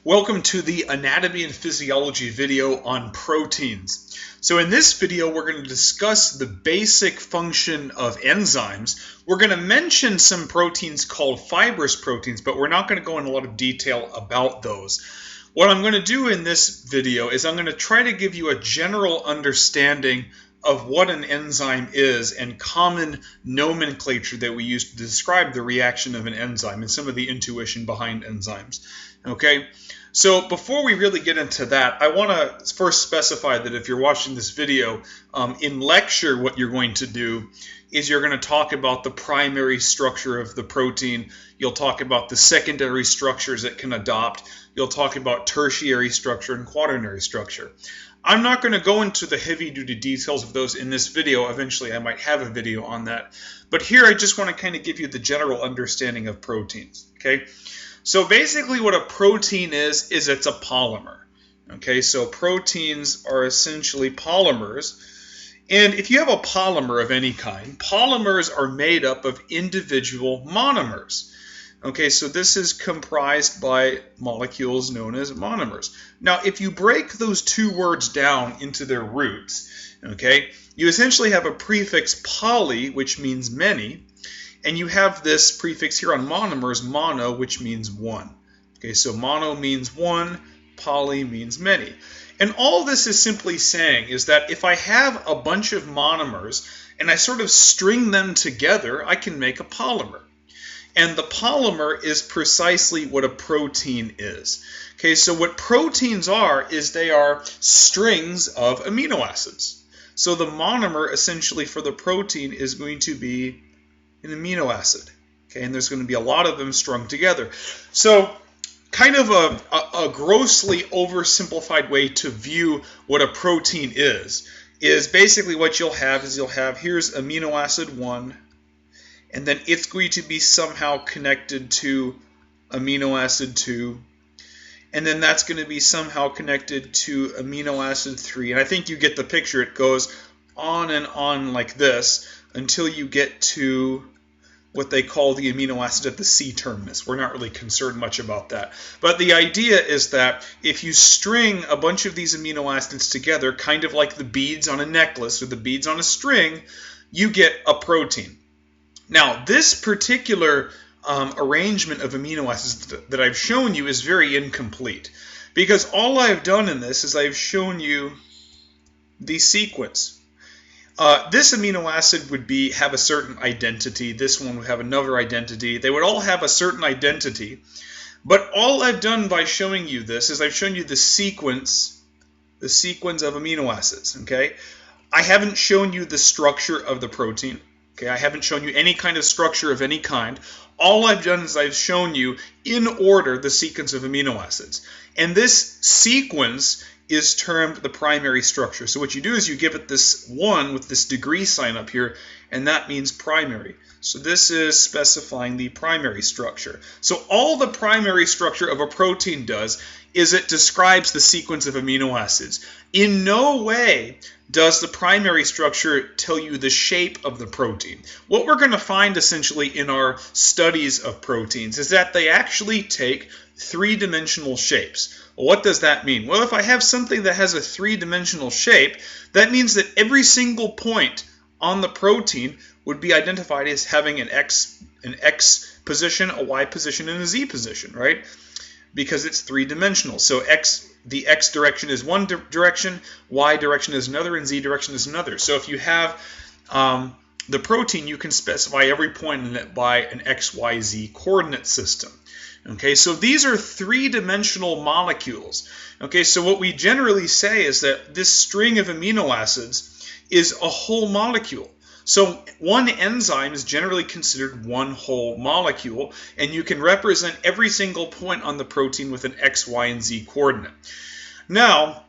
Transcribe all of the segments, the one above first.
Welcome to the Anatomy and Physiology video on proteins. So in this video, we're going to discuss the basic function of enzymes. We're going to mention some proteins called fibrous proteins, but we're not going to go into a lot of detail about those. What I'm going to do in this video is I'm going to try to give you a general understanding of what an enzyme is and common nomenclature that we use to describe the reaction of an enzyme and some of the intuition behind enzymes. Okay, so before we really get into that, I want to first specify that if you're watching this video, in lecture what you're going to do is you're going to talk about the primary structure of the protein. You'll talk about the secondary structures it can adopt. You'll talk about tertiary structure and quaternary structure. I'm not going to go into the heavy-duty details of those in this video. Eventually, I might have a video on that. But here, I just want to kind of give you the general understanding of proteins. Okay, so basically what a protein is it's a polymer. Okay, so proteins are essentially polymers. And if you have a polymer of any kind, polymers are made up of individual monomers. Okay, so this is comprised by molecules known as monomers. Now, if you break those two words down into their roots, okay, you essentially have a prefix poly, which means many, and you have this prefix here on monomers, mono, which means one. Okay, so mono means one, poly means many. And all this is simply saying is that if I have a bunch of monomers and I sort of string them together, I can make a polymer. And the polymer is precisely what a protein is. Okay, so what proteins are is they are strings of amino acids. So the monomer essentially for the protein is going to be an amino acid. Okay, and there's going to be a lot of them strung together. So kind of a grossly oversimplified way to view what a protein is basically what you'll have is here's amino acid 1, and then it's going to be somehow connected to amino acid 2, and then that's going to be somehow connected to amino acid 3. And I think you get the picture. It goes on and on like this until you get to what they call the amino acid at the C-terminus. We're not really concerned much about that. But the idea is that if you string a bunch of these amino acids together, kind of like the beads on a necklace or the beads on a string, you get a protein. Now, this particular arrangement of amino acids that I've shown you is very incomplete, because all I've done in this is I've shown you the sequence. This amino acid would have a certain identity. This one would have another identity. They would all have a certain identity. But all I've done by showing you this is I've shown you the sequence of amino acids. Okay, I haven't shown you the structure of the protein. Okay, I haven't shown you any kind of structure of any kind. All I've done is I've shown you in order the sequence of amino acids. And this sequence is termed the primary structure. So what you do is you give it this 1 with this degree sign up here, and that means primary. So this is specifying the primary structure. So all the primary structure of a protein does is it describes the sequence of amino acids. In no way does the primary structure tell you the shape of the protein. What we're going to find essentially in our studies of proteins is that they actually take three-dimensional shapes. Well, what does that mean? Well, if I have something that has a three-dimensional shape, that means that every single point on the protein would be identified as having an X position, a Y position, and a Z position, right? Because it's three-dimensional. So the X direction is one direction, Y direction is another, and Z direction is another. So if you have the protein, you can specify every point in it by an X, Y, Z coordinate system. Okay, so these are three-dimensional molecules. Okay, so what we generally say is that this string of amino acids is a whole molecule. So one enzyme is generally considered one whole molecule, and you can represent every single point on the protein with an X, Y, and Z coordinate. Now,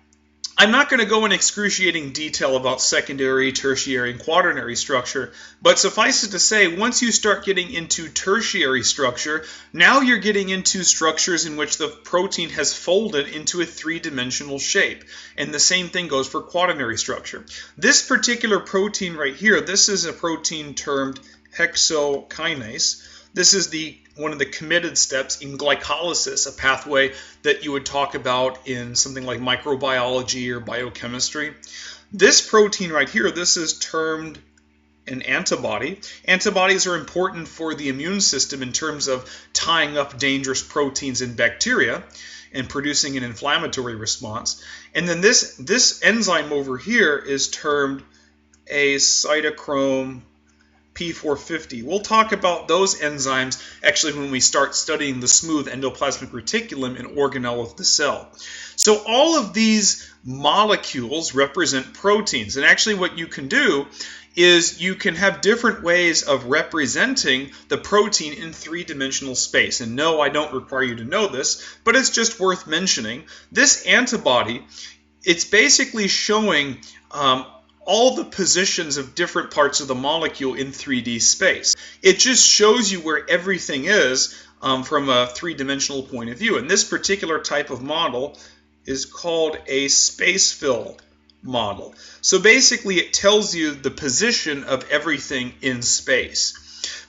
I'm not going to go in excruciating detail about secondary, tertiary, and quaternary structure, but suffice it to say, once you start getting into tertiary structure, now you're getting into structures in which the protein has folded into a three-dimensional shape. And the same thing goes for quaternary structure. This particular protein right here, this is a protein termed hexokinase. This is the one of the committed steps in glycolysis, a pathway that you would talk about in something like microbiology or biochemistry. This protein right here, this is termed an antibody. Antibodies are important for the immune system in terms of tying up dangerous proteins in bacteria and producing an inflammatory response. And then this enzyme over here is termed a cytochrome P450. We'll talk about those enzymes actually when we start studying the smooth endoplasmic reticulum and organelle of the cell. So all of these molecules represent proteins, and actually what you can do is you can have different ways of representing the protein in three-dimensional space. And no, I don't require you to know this, but it's just worth mentioning. This antibody, it's basically showing all the positions of different parts of the molecule in 3D space. It just shows you where everything is from a three-dimensional point of view. And this particular type of model is called a space-fill model. So basically it tells you the position of everything in space.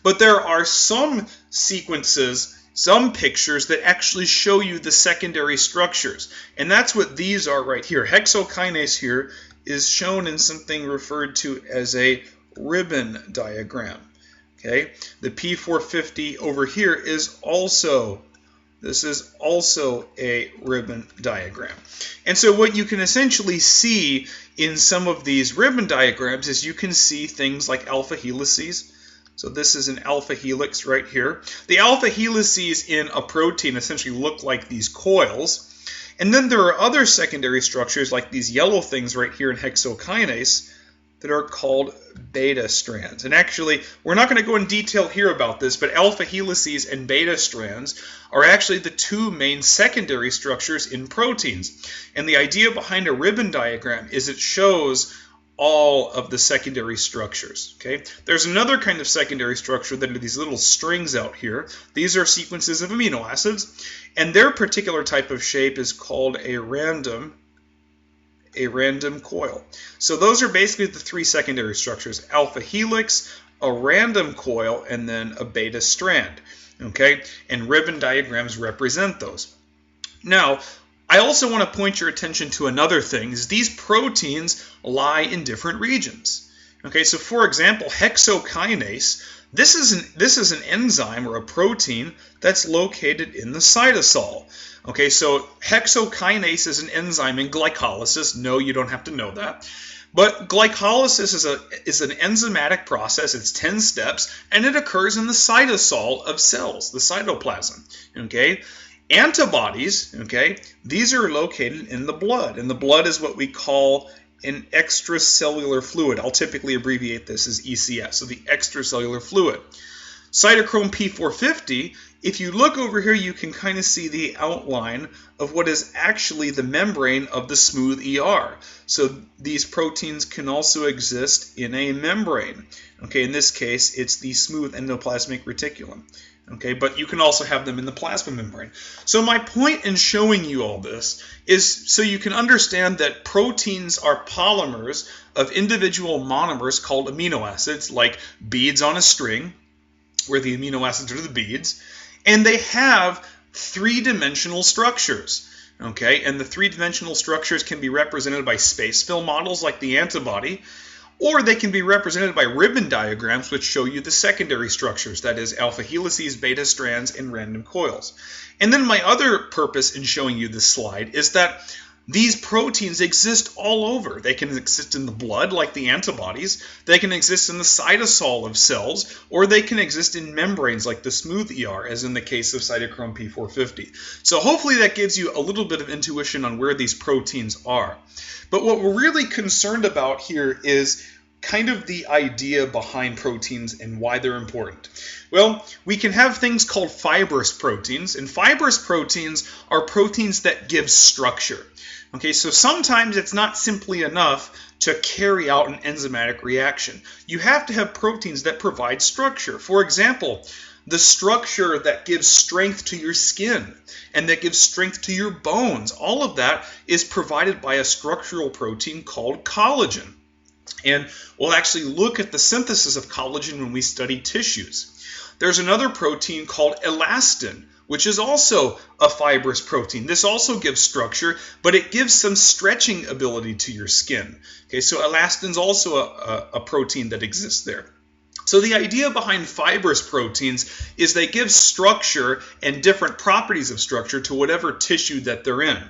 But there are some sequences, some pictures that actually show you the secondary structures. And that's what these are right here. Hexokinase here is shown in something referred to as a ribbon diagram. Okay, the P450 over here is also a ribbon diagram. And so what you can essentially see in some of these ribbon diagrams is you can see things like alpha helices. So this is an alpha helix right here. The alpha helices in a protein essentially look like these coils. And then there are other secondary structures like these yellow things right here in hexokinase that are called beta strands. And actually, we're not going to go in detail here about this, but alpha helices and beta strands are actually the two main secondary structures in proteins. And the idea behind a ribbon diagram is it shows all of the secondary structures. Okay, there's another kind of secondary structure that are these little strings out here. These are sequences of amino acids, and their particular type of shape is called a random coil. So those are basically the three secondary structures: alpha helix, a random coil, and then a beta strand. Okay, and ribbon diagrams represent those. Now, I also want to point your attention to another thing, is these proteins lie in different regions. Okay, so for example, hexokinase, this is an enzyme or a protein that's located in the cytosol. Okay, so hexokinase is an enzyme in glycolysis. No, you don't have to know that. But glycolysis is an enzymatic process. It's 10 steps, and it occurs in the cytosol of cells, the cytoplasm. Okay. Antibodies, okay, these are located in the blood, and the blood is what we call an extracellular fluid. I'll typically abbreviate this as ECF, so the extracellular fluid. Cytochrome P450, if you look over here, you can kind of see the outline of what is actually the membrane of the smooth ER. So these proteins can also exist in a membrane. Okay, in this case, it's the smooth endoplasmic reticulum. Okay, but you can also have them in the plasma membrane. So my point in showing you all this is so you can understand that proteins are polymers of individual monomers called amino acids, like beads on a string, where the amino acids are the beads, and they have three-dimensional structures. Okay, and the three-dimensional structures can be represented by space-fill models like the antibody, or they can be represented by ribbon diagrams which show you the secondary structures, that is alpha helices, beta strands, and random coils. And then my other purpose in showing you this slide is that these proteins exist all over. They can exist in the blood like the antibodies, they can exist in the cytosol of cells, or they can exist in membranes like the smooth ER, as in the case of cytochrome P450. So hopefully that gives you a little bit of intuition on where these proteins are. But what we're really concerned about here is kind of the idea behind proteins and why they're important. Well, we can have things called fibrous proteins, and fibrous proteins are proteins that give structure. Okay, so sometimes it's not simply enough to carry out an enzymatic reaction. You have to have proteins that provide structure. For example, the structure that gives strength to your skin and that gives strength to your bones, all of that is provided by a structural protein called collagen. And we'll actually look at the synthesis of collagen when we study tissues. There's another protein called elastin, which is also a fibrous protein. This also gives structure, but it gives some stretching ability to your skin. Okay, so elastin is also a protein that exists there. So the idea behind fibrous proteins is they give structure and different properties of structure to whatever tissue that they're in.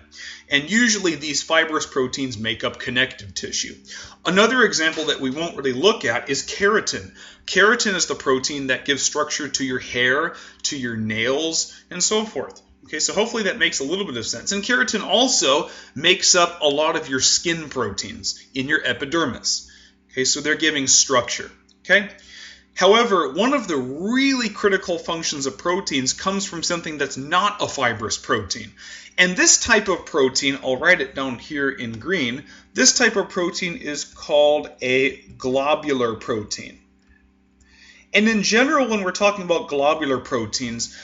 And usually these fibrous proteins make up connective tissue. Another example that we won't really look at is keratin. Keratin is the protein that gives structure to your hair, to your nails, and so forth. Okay, so hopefully that makes a little bit of sense. And keratin also makes up a lot of your skin proteins in your epidermis. Okay, so they're giving structure. Okay. However, one of the really critical functions of proteins comes from something that's not a fibrous protein. And this type of protein, I'll write it down here in green, this type of protein is called a globular protein. And in general, when we're talking about globular proteins,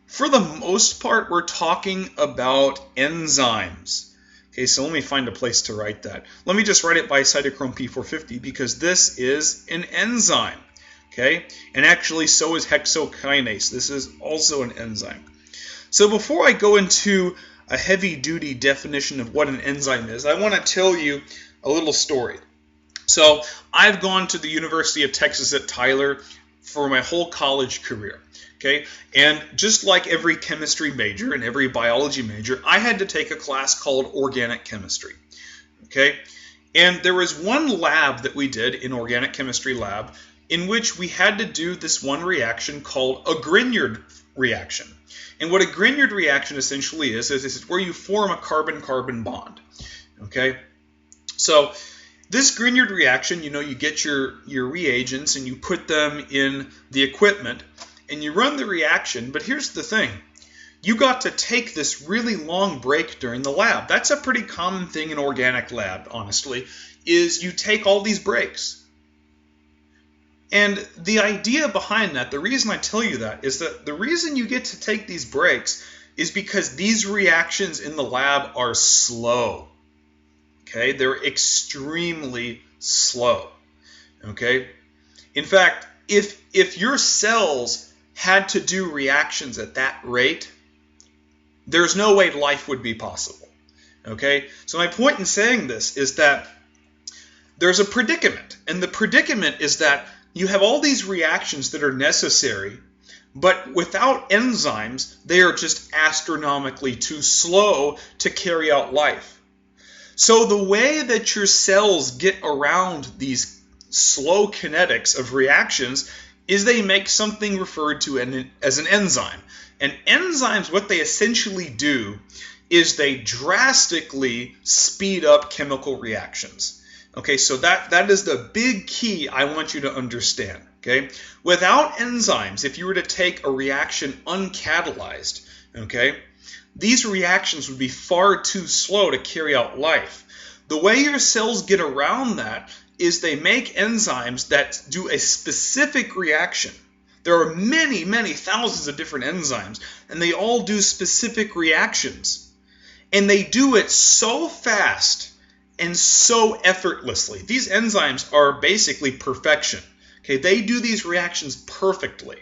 for the most part, we're talking about enzymes. Okay, so let me find a place to write that. Let me just write it by cytochrome P450 because this is an enzyme. Okay, and actually so is hexokinase. This is also an enzyme. So before I go into a heavy-duty definition of what an enzyme is, I want to tell you a little story. So I've gone to the University of Texas at Tyler for my whole college career. Okay, and just like every chemistry major and every biology major, I had to take a class called organic chemistry. Okay, and there was one lab that we did in organic chemistry lab in which we had to do this one reaction called a Grignard reaction. And what a Grignard reaction essentially is where you form a carbon-carbon bond. Okay? So this Grignard reaction, you get your reagents and you put them in the equipment and you run the reaction. But here's the thing. You got to take this really long break during the lab. That's a pretty common thing in organic lab, honestly, is you take all these breaks. And the idea behind that, the reason I tell you that, is that the reason you get to take these breaks is because these reactions in the lab are slow. Okay, they're extremely slow. Okay, in fact, if your cells had to do reactions at that rate, there's no way life would be possible. Okay, so my point in saying this is that there's a predicament, and the predicament is that you have all these reactions that are necessary, but without enzymes, they are just astronomically too slow to carry out life. So the way that your cells get around these slow kinetics of reactions is they make something referred to as an enzyme. And enzymes, what they essentially do is they drastically speed up chemical reactions. Okay, so that is the big key I want you to understand. Okay, without enzymes, if you were to take a reaction uncatalyzed, okay, these reactions would be far too slow to carry out life. The way your cells get around that is they make enzymes that do a specific reaction. There are many, many thousands of different enzymes, and they all do specific reactions. And they do it so fast and so effortlessly. These enzymes are basically perfection. Okay, they do these reactions perfectly,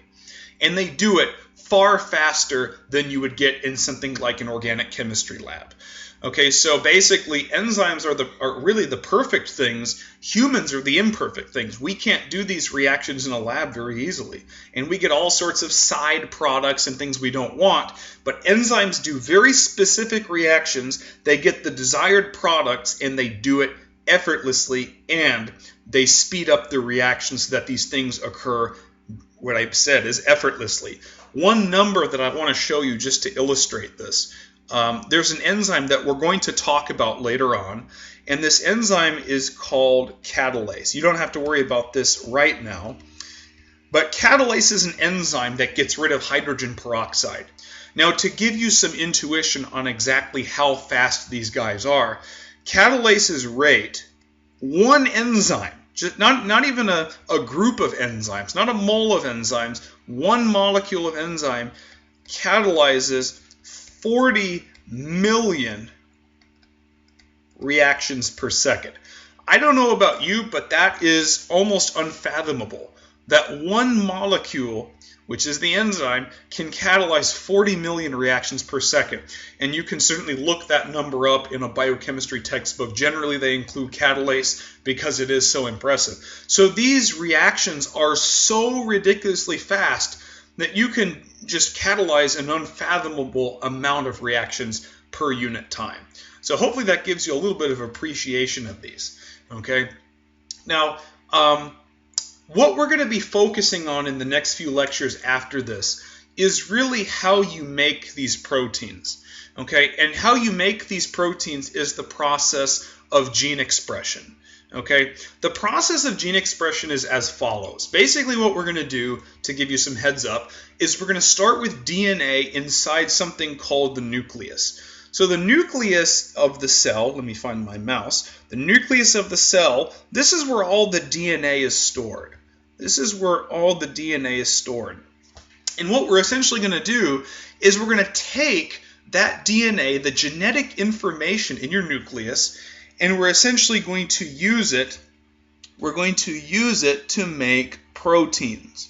and they do it far faster than you would get in something like an organic chemistry lab. Okay, so basically enzymes are really the perfect things. Humans are the imperfect things. We can't do these reactions in a lab very easily, and we get all sorts of side products and things we don't want. But enzymes do very specific reactions. They get the desired products, and they do it effortlessly, and they speed up the reactions so that these things occur, what I've said is effortlessly. One number that I want to show you just to illustrate this. There's an enzyme that we're going to talk about later on, and this enzyme is called catalase. You don't have to worry about this right now, but catalase is an enzyme that gets rid of hydrogen peroxide. Now, to give you some intuition on exactly how fast these guys are, catalase's rate, one enzyme, just not even a group of enzymes, not a mole of enzymes, one molecule of enzyme catalyzes 40 million reactions per second. I don't know about you, but that is almost unfathomable. that one molecule, which is the enzyme, can catalyze 40 million reactions per second. And you can certainly look that number up in a biochemistry textbook. Generally, they include catalase because it is so impressive. So these reactions are so ridiculously fast that you can just catalyze an unfathomable amount of reactions per unit time. So hopefully that gives you a little bit of appreciation of these. Okay. Now, what we're going to be focusing on in the next few lectures after this is really how you make these proteins. Okay, and how you make these proteins is the process of gene expression. Okay, the process of gene expression is as follows. Basically, what we're going to do, to give you some heads up, is we're going to start with DNA inside something called the nucleus. So the nucleus of the cell, let me find my mouse, the nucleus of the cell, this is where all the DNA is stored. This is where all the DNA is stored. And what we're essentially going to do is we're going to take that DNA, the genetic information in your nucleus, and we're essentially going to use it. We're going to use it to make proteins.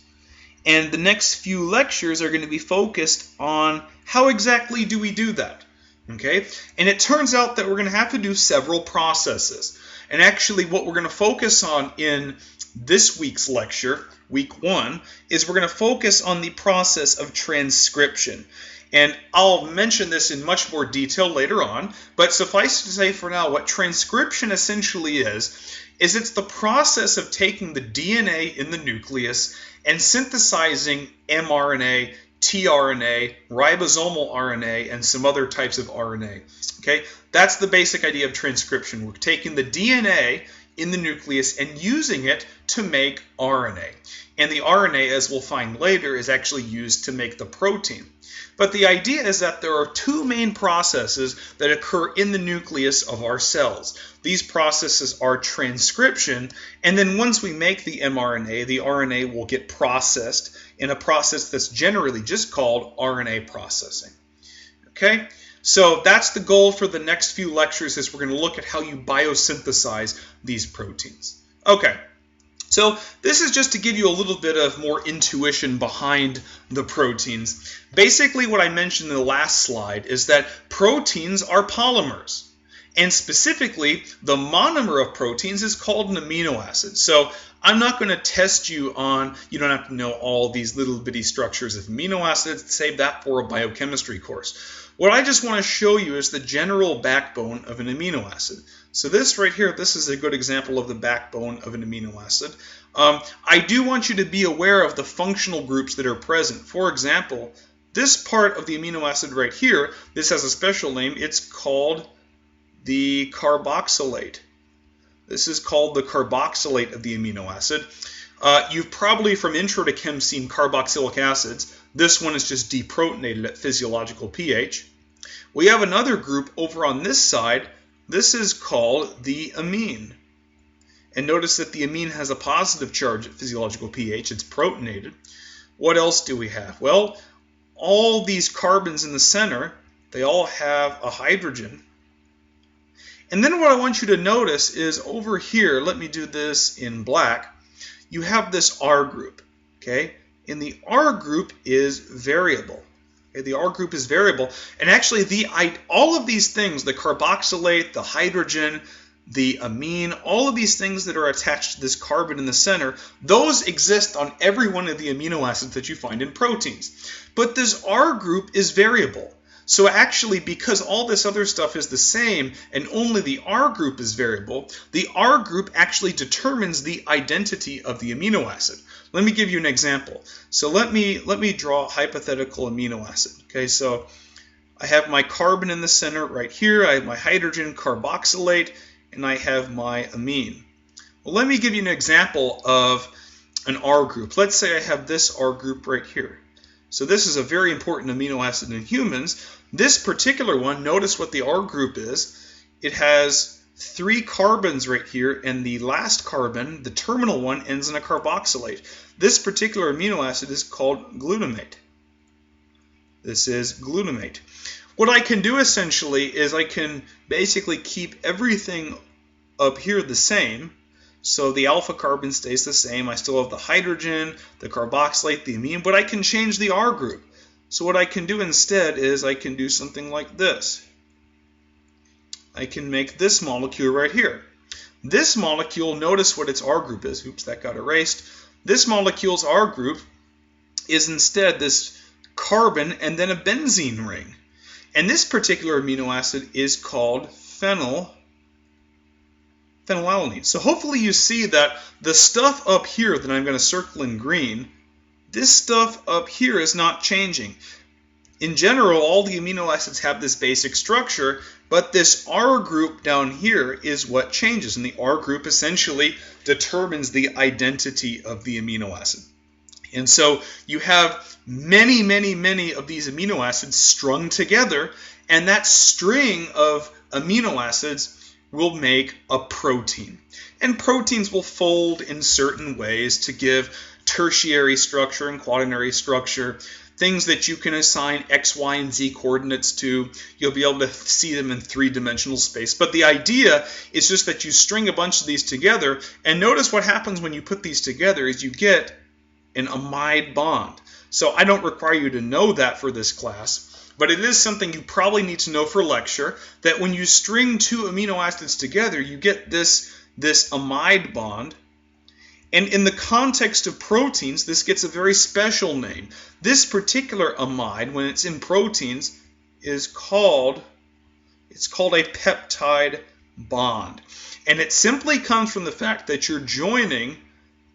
And the next few lectures are going to be focused on how exactly do we do that. Okay? And it turns out that we're going to have to do several processes. And actually what we're going to focus on in this week's lecture, week 1, is we're going to focus on the process of transcription. And I'll mention this in much more detail later on, but suffice to say for now, what transcription essentially is it's the process of taking the DNA in the nucleus and synthesizing mRNA, tRNA, ribosomal RNA, and some other types of RNA. Okay, that's the basic idea of transcription. We're taking the DNA in the nucleus and using it to make RNA. And the RNA, as we'll find later, is actually used to make the protein. But the idea is that there are two main processes that occur in the nucleus of our cells. These processes are transcription, and then once we make the mRNA, the RNA will get processed in a process that's generally just called RNA processing. Okay? So that's the goal for the next few lectures, is we're going to look at how you biosynthesize these proteins. Okay. So this is just to give you a little bit of more intuition behind the proteins. Basically what I mentioned in the last slide is that proteins are polymers. And specifically, the monomer of proteins is called an amino acid. So I'm not going to test you on, you don't have to know all these little bitty structures of amino acids, save that for a biochemistry course. What I just want to show you is the general backbone of an amino acid. So this right here, this is a good example of the backbone of an amino acid. I do want you to be aware of the functional groups that are present. For example, this part of the amino acid right here, this has a special name. It's called the carboxylate. This is called the carboxylate of the amino acid. You've probably from intro to chem seen carboxylic acids. This one is just deprotonated at physiological pH. We have another group over on this side. This is called the amine. And notice that the amine has a positive charge at physiological pH. It's protonated. What else do we have? Well, all these carbons in the center, they all have a hydrogen. And then what I want you to notice is over here, let me do this in black, you have this R group. Okay? And the R group is variable. Okay, the R group is variable, and actually all of these things, the carboxylate, the hydrogen, the amine, all of these things that are attached to this carbon in the center, those exist on every one of the amino acids that you find in proteins. But this R group is variable. So actually, because all this other stuff is the same and only the R group is variable, the R group actually determines the identity of the amino acid. Let me give you an example. So let me draw a hypothetical amino acid. Okay, so I have my carbon in the center right here. I have my hydrogen carboxylate, and I have my amine. Well, let me give you an example of an R group. Let's say I have this R group right here. So this is a very important amino acid in humans. This particular one, notice what the R group is. It has 3 carbons right here, and the last carbon, the terminal one, ends in a carboxylate. This particular amino acid is called glutamate. This is glutamate. What I can do essentially is I can basically keep everything up here the same, So the alpha carbon stays the same. I still have the hydrogen, the carboxylate, the amine, but I can change the R group. So what I can do instead is I can do something like this. I can make this molecule right here. This molecule, notice what its R group is. Oops, that got erased. This molecule's R group is instead this carbon and then a benzene ring. And this particular amino acid is called phenylalanine. So hopefully you see that the stuff up here that I'm going to circle in green, this stuff up here is not changing. In general, all the amino acids have this basic structure, but this R group down here is what changes. And the R group essentially determines the identity of the amino acid. And so you have many, many, many of these amino acids strung together, and that string of amino acids will make a protein. And proteins will fold in certain ways to give tertiary structure and quaternary structure, things that you can assign X, Y, and Z coordinates to. You'll be able to see them in three-dimensional space. But the idea is just that you string a bunch of these together, and notice what happens when you put these together is you get an amide bond. So I don't require you to know that for this class, but it is something you probably need to know for lecture, that when you string two amino acids together, you get this amide bond. And in the context of proteins, this gets a very special name. This particular amide, when it's in proteins, is called a peptide bond. And it simply comes from the fact that you're joining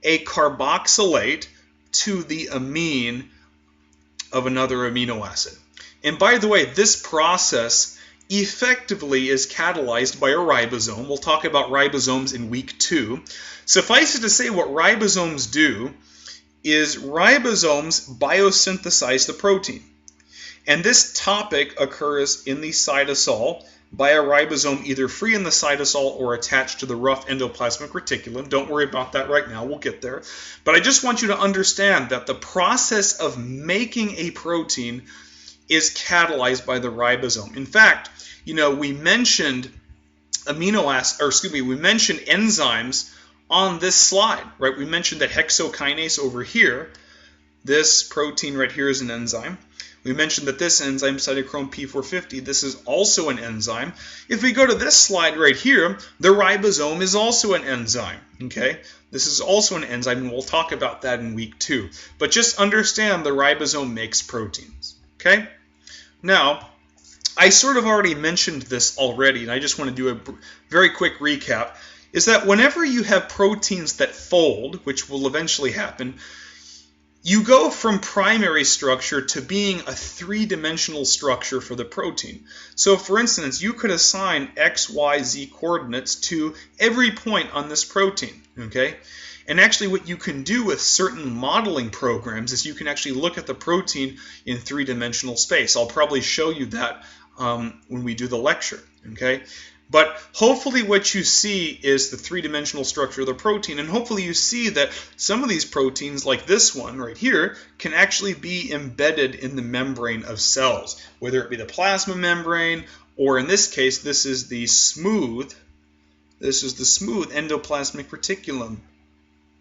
a carboxylate to the amine of another amino acid. And by the way, this process effectively is catalyzed by a ribosome. We'll talk about ribosomes in week 2. Suffice it to say, what ribosomes do is ribosomes biosynthesize the protein. And this topic occurs in the cytosol by a ribosome either free in the cytosol or attached to the rough endoplasmic reticulum. Don't worry about that right now, we'll get there. But I just want you to understand that the process of making a protein is catalyzed by the ribosome. In fact, we mentioned we mentioned enzymes on this slide, right? We mentioned that hexokinase over here, this protein right here is an enzyme. We mentioned that this enzyme, cytochrome P450, this is also an enzyme. If we go to this slide right here, the ribosome is also an enzyme, okay? This is also an enzyme, and we'll talk about that in week 2. But just understand the ribosome makes proteins, okay? Now, I sort of already mentioned this already, and I just want to do a very quick recap, is that whenever you have proteins that fold, which will eventually happen, you go from primary structure to being a three-dimensional structure for the protein. So for instance, you could assign X, Y, Z coordinates to every point on this protein, okay? And actually what you can do with certain modeling programs is you can actually look at the protein in three-dimensional space. I'll probably show you that when we do the lecture, okay? But hopefully what you see is the three-dimensional structure of the protein, and hopefully you see that some of these proteins, like this one right here, can actually be embedded in the membrane of cells, whether it be the plasma membrane, or in this case, this is the smooth endoplasmic reticulum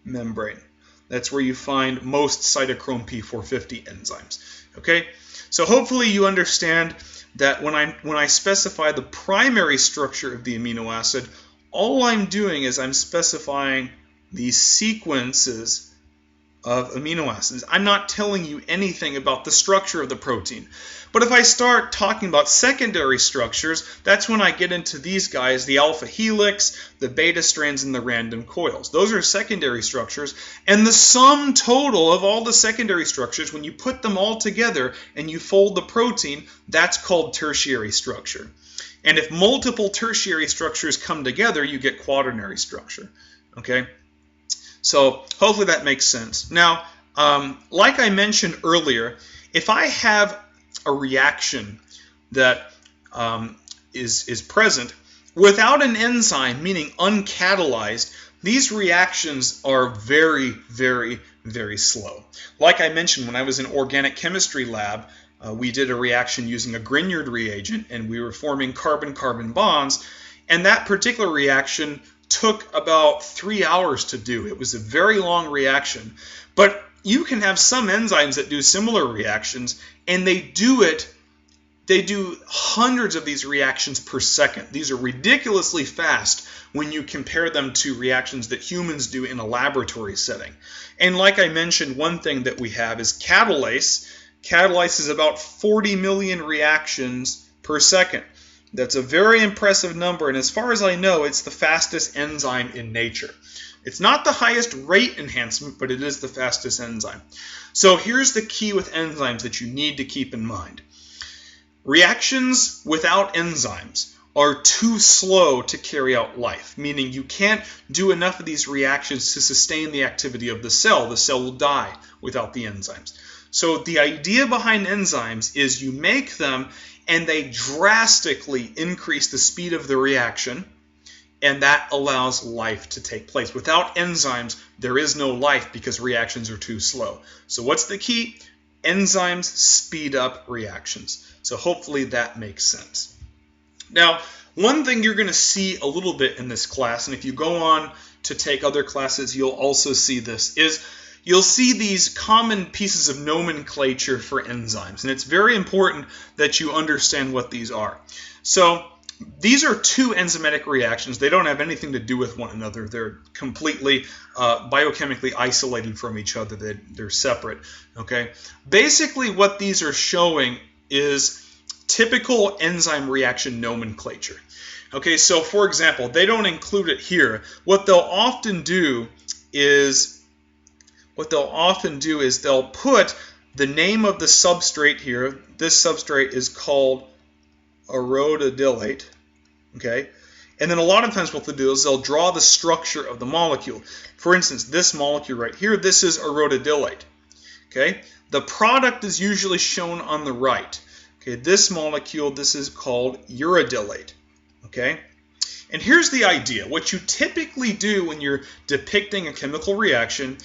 membrane. That's where you find most cytochrome P450 enzymes. Okay, so hopefully you understand that when I specify the primary structure of the amino acid, all I'm doing is I'm specifying the sequences of amino acids. I'm not telling you anything about the structure of the protein. But if I start talking about secondary structures, that's when I get into these guys, the alpha helix, the beta strands, and the random coils. Those are secondary structures, and the sum total of all the secondary structures, when you put them all together and you fold the protein, that's called tertiary structure. And if multiple tertiary structures come together, you get quaternary structure. Okay? So hopefully that makes sense. Now, like I mentioned earlier, if I have a reaction that is present without an enzyme, meaning uncatalyzed, these reactions are very, very, very slow. Like I mentioned, when I was in organic chemistry lab, we did a reaction using a Grignard reagent, and we were forming carbon-carbon bonds, and that particular reaction took about 3 hours to do. It was a very long reaction. But you can have some enzymes that do similar reactions, and they do hundreds of these reactions per second. These are ridiculously fast when you compare them to reactions that humans do in a laboratory setting. And like I mentioned, one thing that we have is catalase. Catalase is about 40 million reactions per second. That's a very impressive number, and as far as I know, it's the fastest enzyme in nature. It's not the highest rate enhancement, but it is the fastest enzyme. So here's the key with enzymes that you need to keep in mind. Reactions without enzymes are too slow to carry out life, meaning you can't do enough of these reactions to sustain the activity of the cell. The cell will die without the enzymes. So the idea behind enzymes is you make them and they drastically increase the speed of the reaction, and that allows life to take place. Without enzymes, there is no life because reactions are too slow. So what's the key? Enzymes speed up reactions. So hopefully that makes sense. Now, one thing you're going to see a little bit in this class, and if you go on to take other classes, you'll also see this, is you'll see these common pieces of nomenclature for enzymes. And it's very important that you understand what these are. So these are two enzymatic reactions. They don't have anything to do with one another. They're completely biochemically isolated from each other. They're separate. Okay. Basically, what these are showing is typical enzyme reaction nomenclature. Okay, so for example, they don't include it here. What they'll often do is they'll put the name of the substrate here. This substrate is called arotidylate. Okay, and then a lot of times what they'll do is they'll draw the structure of the molecule. For instance, this molecule right here, this is arotidylate. Okay, the product is usually shown on the right. Okay, this molecule, this is called uridylate. Okay, and here's the idea. What you typically do when you're depicting a chemical reaction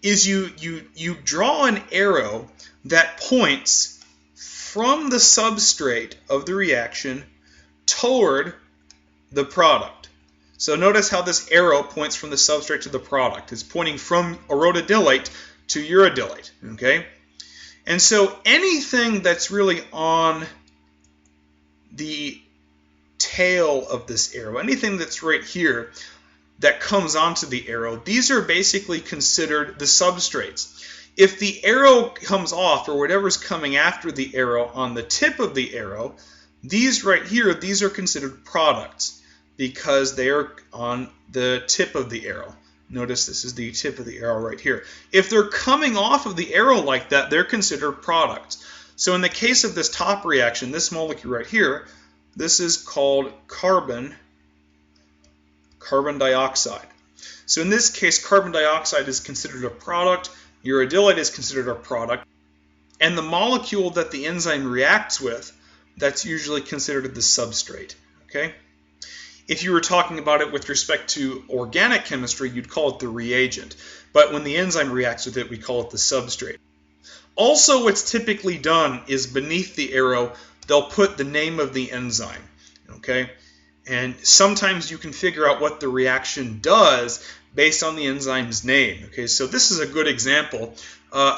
is you draw an arrow that points from the substrate of the reaction toward the product. So notice how this arrow points from the substrate to the product. It's pointing from arotidylate to uridylate. Okay, and so anything that's really on the tail of this arrow, anything that's right here that comes onto the arrow, these are basically considered the substrates. If the arrow comes off, or whatever's coming after the arrow on the tip of the arrow, these right here, these are considered products because they are on the tip of the arrow. Notice this is the tip of the arrow right here. If they're coming off of the arrow like that, they're considered products. So in the case of this top reaction, this molecule right here, this is called carbon dioxide. So in this case, carbon dioxide is considered a product, uridylate is considered a product, and the molecule that the enzyme reacts with, that's usually considered the substrate. Okay? If you were talking about it with respect to organic chemistry, you'd call it the reagent. But when the enzyme reacts with it, we call it the substrate. Also, what's typically done is beneath the arrow, they'll put the name of the enzyme. Okay? And sometimes you can figure out what the reaction does based on the enzyme's name. Okay, so this is a good example.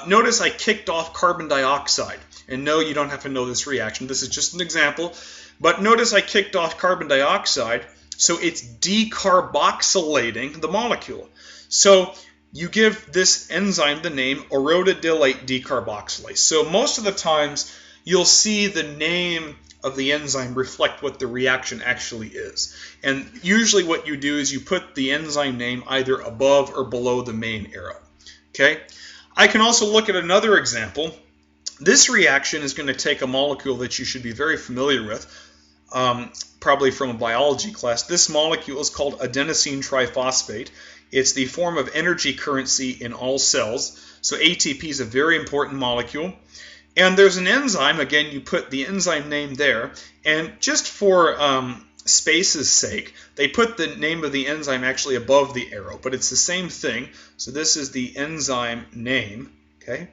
Notice I kicked off carbon dioxide. And no, you don't have to know this reaction. This is just an example. But notice I kicked off carbon dioxide, so it's decarboxylating the molecule. So you give this enzyme the name arotidylate decarboxylase. So most of the times you'll see the name of the enzyme reflect what the reaction actually is. And usually what you do is you put the enzyme name either above or below the main arrow. Okay? I can also look at another example. This reaction is going to take a molecule that you should be very familiar with, probably from a biology class. This molecule is called adenosine triphosphate. It's the form of energy currency in all cells. So ATP is a very important molecule. And there's an enzyme, again, you put the enzyme name there, and just for space's sake, they put the name of the enzyme actually above the arrow, but it's the same thing. So this is the enzyme name, okay?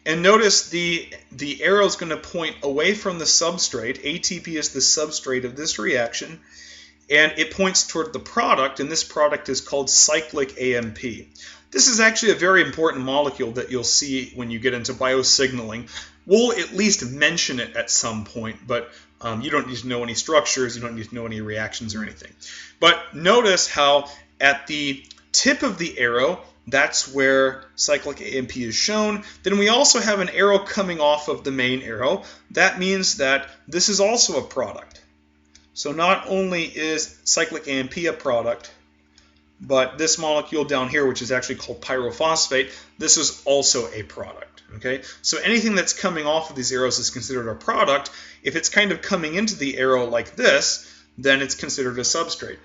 And notice the arrow is going to point away from the substrate. ATP is the substrate of this reaction, and it points toward the product, and this product is called cyclic AMP. This is actually a very important molecule that you'll see when you get into biosignaling. We'll at least mention it at some point, but you don't need to know any structures, you don't need to know any reactions or anything. But notice how at the tip of the arrow, that's where cyclic AMP is shown. Then we also have an arrow coming off of the main arrow. That means that this is also a product. So not only is cyclic AMP a product, but this molecule down here, which is actually called pyrophosphate, this is also a product. Okay, so anything that's coming off of these arrows is considered a product. If it's kind of coming into the arrow like this, then it's considered a substrate.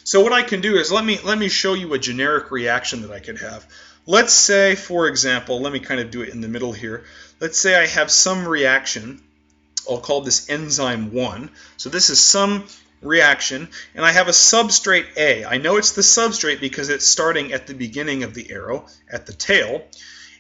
So what I can do is let me show you a generic reaction that I could have. Let's say, for example, let me kind of do it in the middle here. Let's say I have some reaction. I'll call this enzyme 1. So this is some reaction, and I have a substrate A. I know it's the substrate because it's starting at the beginning of the arrow, at the tail,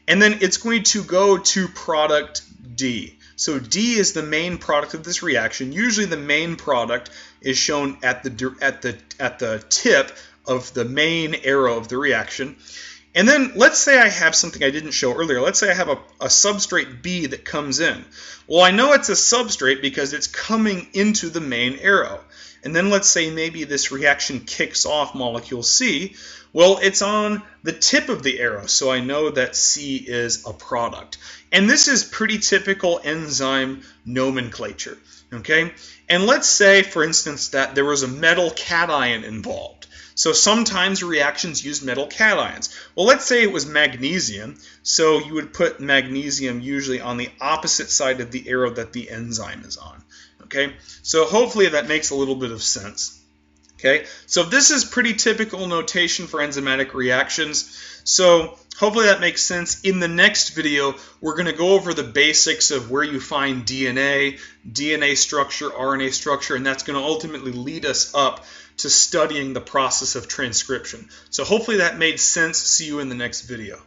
and then it's going to go to product D. So D is the main product of this reaction. Usually the main product is shown at the tip of the main arrow of the reaction. And then let's say I have something I didn't show earlier. Let's say I have a substrate B that comes in. Well, I know it's a substrate because it's coming into the main arrow. And then let's say maybe this reaction kicks off molecule C. Well, it's on the tip of the arrow, so I know that C is a product. And this is pretty typical enzyme nomenclature, okay? And let's say, for instance, that there was a metal cation involved. So sometimes reactions use metal cations. Well, let's say it was magnesium, so you would put magnesium usually on the opposite side of the arrow that the enzyme is on. Okay, so hopefully that makes a little bit of sense. Okay, so this is pretty typical notation for enzymatic reactions. So hopefully that makes sense. In the next video, we're going to go over the basics of where you find DNA structure, RNA structure, and that's going to ultimately lead us up to studying the process of transcription. So hopefully that made sense. See you in the next video.